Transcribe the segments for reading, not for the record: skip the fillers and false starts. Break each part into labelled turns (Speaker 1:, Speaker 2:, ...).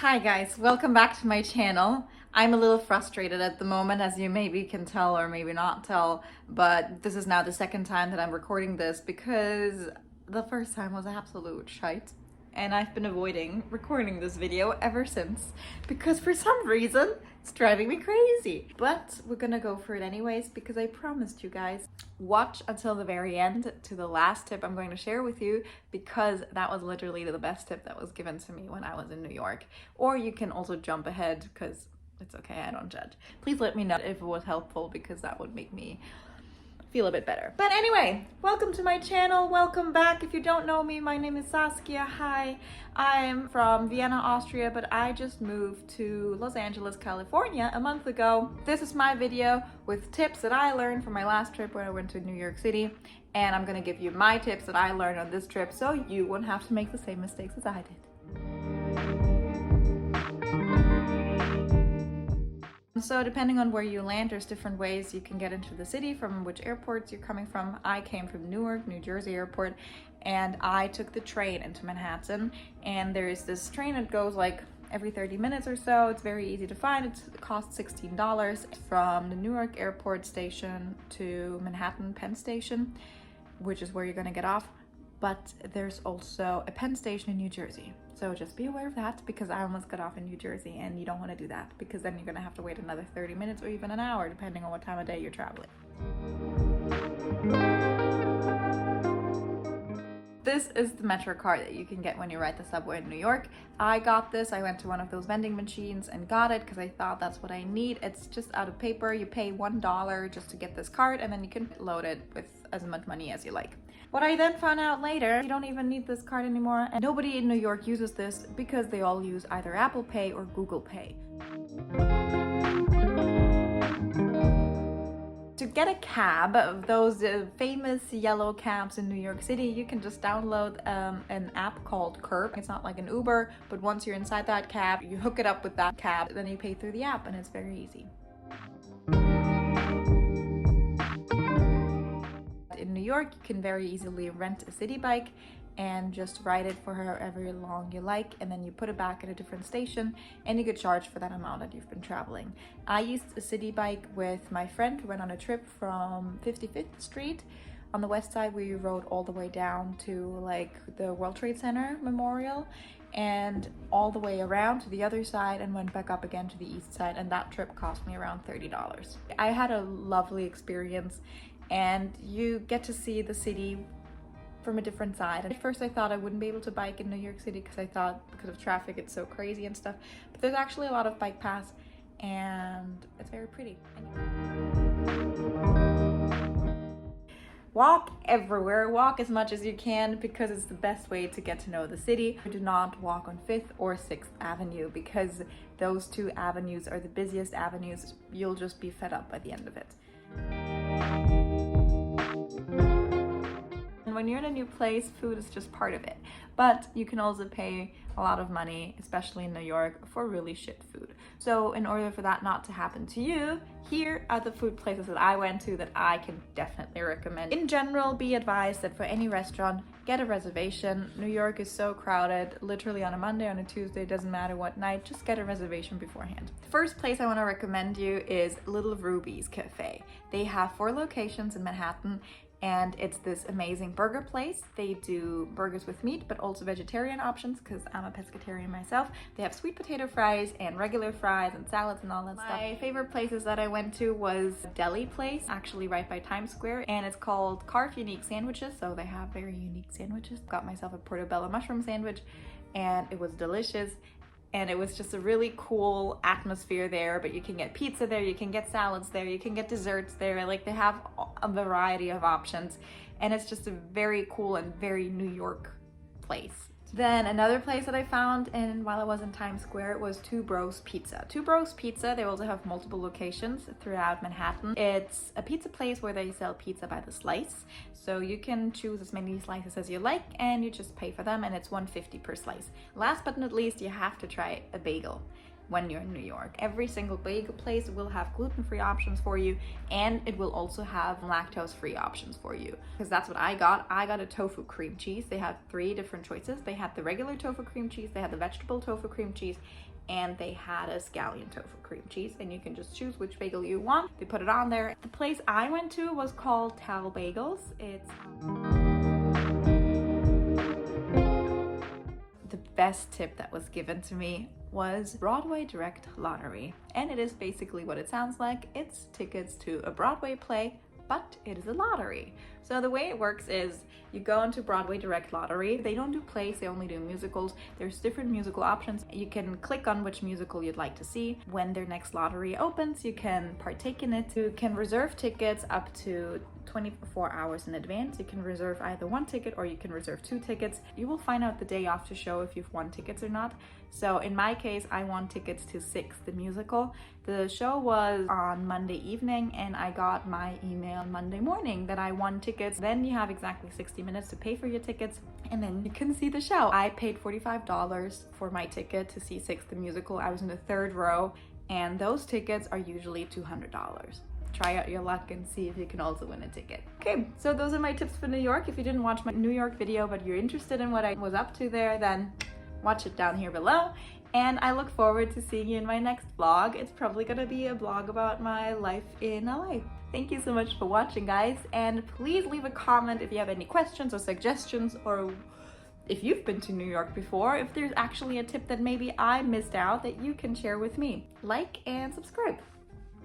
Speaker 1: Hi guys, welcome back to my channel. I'm a little frustrated at the moment, as you maybe can tell or maybe not tell, but this is now the second time that I'm recording this because the first time was absolute shite. And I've been avoiding recording this video ever since because for some reason it's driving me crazy. But we're gonna go for it anyways because I promised you guys. Watch until the very end to the last tip I'm going to share with you because that was literally the best tip that was given to me when I was in New York. Or you can also jump ahead because it's okay, I don't judge. Please let me know if it was helpful because that would make me feel a bit better. But anyway, welcome to my channel, welcome back. If you don't know me, my name is Saskia. Hi, I'm from Vienna, Austria, but I just moved to Los Angeles, California a month ago. This is my video with tips that I learned from my last trip when I went to New York City, and I'm gonna give you my tips that I learned on this trip so you won't have to make the same mistakes as I did. So depending on where you land, there's different ways you can get into the city from which airports you're coming from. I came from Newark, New Jersey airport, and I took the train into Manhattan. And there's this train that goes like every 30 minutes or so. It's very easy to find. It costs $16 from the Newark airport station to Manhattan Penn Station, which is where you're gonna get off. But there's also a Penn Station in New Jersey. So just be aware of that because I almost got off in New Jersey and you don't want to do that because then you're going to have to wait another 30 minutes or even an hour depending on what time of day you're traveling. This is the Metro card that you can get when you ride the subway in New York. I got this, I went to one of those vending machines and got it because I thought that's what I need. It's just out of paper. You pay $1 just to get this card and then you can load it with as much money as you like. What I then found out later, you don't even need this card anymore, and nobody in New York uses this because they all use either Apple Pay or Google Pay. To get a cab, those famous yellow cabs in New York City, you can just download an app called Curb. It's not like an Uber, but once you're inside that cab, you hook it up with that cab, then you pay through the app, and it's very easy. In New York, you can very easily rent a Citibike and just ride it for however long you like, and then you put it back at a different station and you get charged for that amount that you've been traveling. I used a Citibike with my friend who went on a trip from 55th Street on the west side. We rode all the way down to like the World Trade Center Memorial and all the way around to the other side and went back up again to the east side, and that trip cost me around $30. I had a lovely experience and you get to see the city from a different side. At first I thought I wouldn't be able to bike in New York City because I thought because of traffic it's so crazy and stuff, but there's actually a lot of bike paths and it's very pretty. Walk everywhere, walk as much as you can because it's the best way to get to know the city. Do not walk on 5th or 6th Avenue because those two avenues are the busiest avenues. You'll just be fed up by the end of it. When you're in a new place, food is just part of it. But you can also pay a lot of money, especially in New York, for really shit food. So in order for that not to happen to you, here are the food places that I went to that I can definitely recommend. In general, be advised that for any restaurant, get a reservation. New York is so crowded, literally on a Monday, on a Tuesday, doesn't matter what night, just get a reservation beforehand. The first place I want to recommend you is Little Ruby's Cafe. They have 4 locations in Manhattan, and it's this amazing burger place. They do burgers with meat, but also vegetarian options because I'm a pescatarian myself. They have sweet potato fries and regular fries and salads and all that stuff. My favorite places that I went to was a deli place, actually right by Times Square, and it's called Carve Unique Sandwiches, so they have very unique sandwiches. Got myself a portobello mushroom sandwich, and it was delicious. And it was just a really cool atmosphere there, but you can get pizza there, you can get salads there, you can get desserts there. Like they have a variety of options, and it's just a very cool and very New York place. Then another place that I found while I was in Times Square was Two Bros Pizza. Two Bros Pizza, they also have multiple locations throughout Manhattan. It's a pizza place where they sell pizza by the slice. So you can choose as many slices as you like and you just pay for them, and it's $1.50 per slice. Last but not least, you have to try a bagel when you're in New York. Every single bagel place will have gluten-free options for you, and it will also have lactose-free options for you. Because that's what I got. I got a tofu cream cheese. They had 3 different choices. They had the regular tofu cream cheese, they had the vegetable tofu cream cheese, and they had a scallion tofu cream cheese, and you can just choose which bagel you want. They put it on there. The place I went to was called Tal Bagels. It's the best tip that was given to me was Broadway Direct Lottery, and it is basically what it sounds like. It's tickets to a Broadway play, but it is a lottery. So the way it works is you go into Broadway Direct Lottery. They don't do plays, they only do musicals. There's different musical options. You can click on which musical you'd like to see. When their next lottery opens, you can partake in it. You can reserve tickets up to 24 hours in advance. You can reserve either one ticket or you can reserve 2 tickets. You will find out the day of the show if you've won tickets or not. So in my case, I won tickets to Six, the musical. The show was on Monday evening and I got my email Monday morning that I won tickets. Then you have exactly 60 minutes to pay for your tickets and then you can see the show. I paid $45 for my ticket to see Six, the musical. I was in the 3rd row and those tickets are usually $200. Try out your luck and see if you can also win a ticket. Okay, so those are my tips for New York. If you didn't watch my New York video but you're interested in what I was up to there, then watch it down here below. And I look forward to seeing you in my next vlog. It's probably gonna be a vlog about my life in LA. Thank you so much for watching, guys, and please leave a comment if you have any questions or suggestions, or if you've been to New York before, if there's actually a tip that maybe I missed out that you can share with me. Like and subscribe.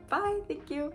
Speaker 1: Bye, thank you.